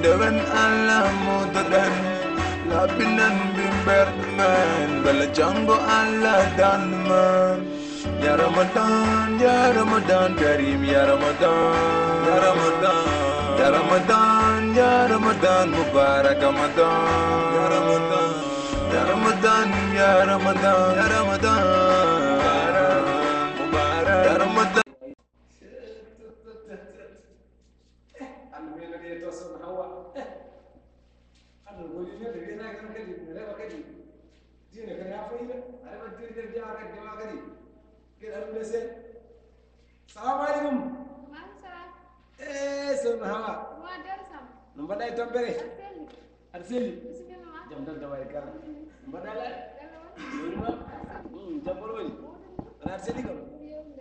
dewan Allah mudadan labinan bimber man bala jango Allah dan man. Ya Ramadan Karim, Ya Ramadan, Ya Ramadan, Ya Ramadan, Ya Ramadan, Mubarak Ramadan, Ya Ramadan, Ya Ramadan, Ya Ramadan, Ya Ramadan, Mubarak, Ya Ramadan. Salam alaikum. Salam. Sohna Hawa. No mbaɗɗa e toɓɓere aɗa selli jam tan tawari kala mbaɗɗa laɗe jonima jam bolo woni wona aɗa selli kam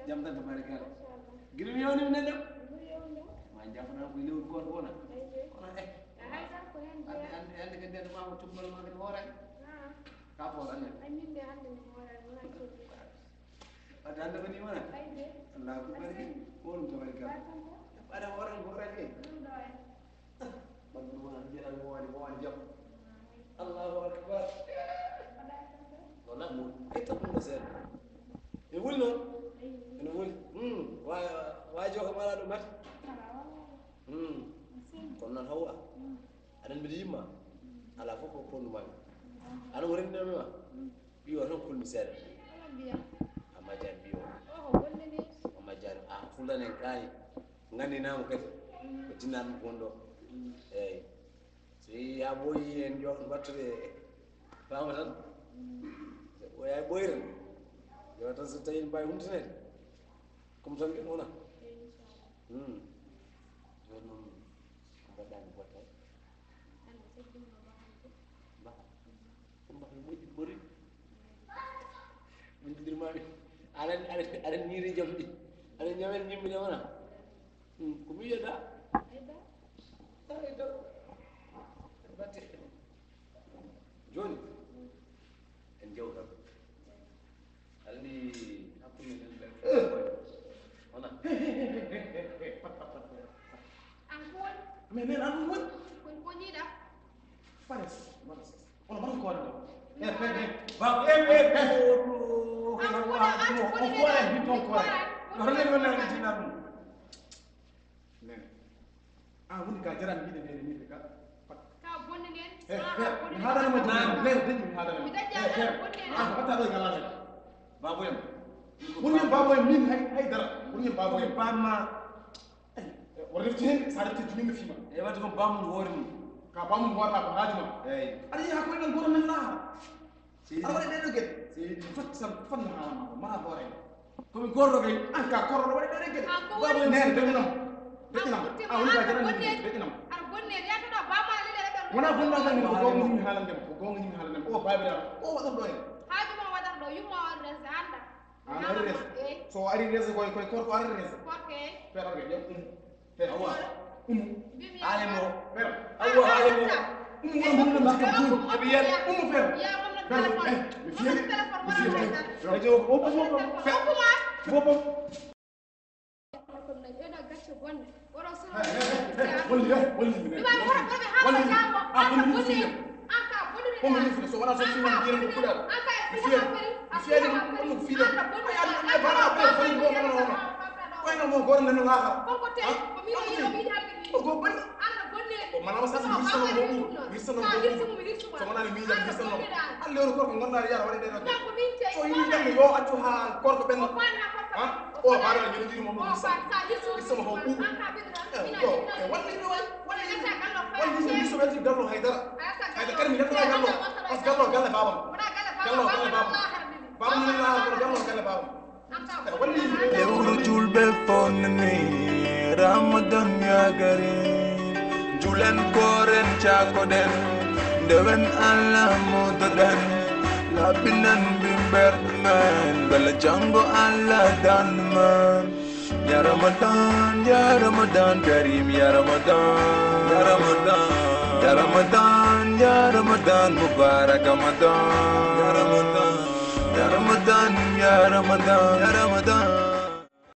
jam tan tawari kala guiɗum yewnim neɗɗo ma jafana koye lewru goto wona kono hande kadi neɗɗo mama tubbal ma kadi hoorani ka fooran nen wadde hande koni wona allah ko bari wonum tawari kala aɗa hoorani ko hoorani kay jam Allahu akbar non nak mo itu pun besar e wul non ene wul wa jo ko mala do mat kon non hawa adan bi yimma ala foko ko no mag ana worin de ma biyo ton kul misal amma jan biyo amma jan fulane kai ngani namu kadi ko tinan gondo eyi si ya ɓooyi en jox mbattude fama tan oya ɓoyren yo tan so tawi mbawi humtinede comme tan ken wona joni noon ko mbaɗɗani botta mbaa ko mbaka moƴƴi ɓori min didirmami aɗa ñiiri jam ɗi aɗa ñamen ñimmine wona ko mi wiyeɗa joni en jewtam andi hakkude men ɓe wona mais nen an woni ko ñiɗa fares ono mbaɗa ko waɗa woni ka jarani mbiɗe nene mide ka bonne nen haɗanama dañi haɗanama watta ɗo galade baboyam woni baboyam min haydara woni baboyam bamma o refti hen sa refti junimɓe fima e wadde ko bamum hoorni ka bamum hoorna ko haajuma eyi aɗa yiya koye ɗon goto men laara aɗa waɗa ɗeɗo gueɗe fattan fanno haalama ko mala hoore komin gorɗo kay an ka korɗo waɗa ɗeɗe gueɗe baboyam nene deƴƴinam woni ka jarani deƴƴinam wona bonɗa tan ko gonga yimmi haalandema ko gonga yimmi haalandema o babiraɗo o waɗat ɗo hen haajuma waɗata ɗo yumma on rese anda ari rese so ari rese koye korko ari rese feeɗa ɓe ƴew feeɗa awa haalemo feeɗa awa haalemo wona mumɗum sikkam joni eɓe yiyan feeɗa mi fiyani radio o fofom so wona so fina jiran ko kuɗa wayno mo goto nanu ngaka ko bonni manama sa wirsano mo so wonani miijam wirsano an lewru korko gonɗa yara waɗe ɗeɗo so yimi jangde yo accu ha korko ɓenno o baɗa ñene jiri momo wirsamo ho ɓuuɓo wallino wallino wiso welti gallo haydara kadi mi yettata gallo par ce que gallo galle babam babam ni la ko gallo galle babam lewru julɓe fonnani Ramadan yagari julen koren cakoɗen ndewen Allah mudaɗen labinan bimber men bala jango Allah dan man. Ya Ramadan Karim, Ya Ramadan, Ya Ramadan, Ya Ramadan, Ya Ramadan, Mubarak Ramadan, Ya Ramadan, Ya Ramadan, Ya Ramadan, Ya Ramadan.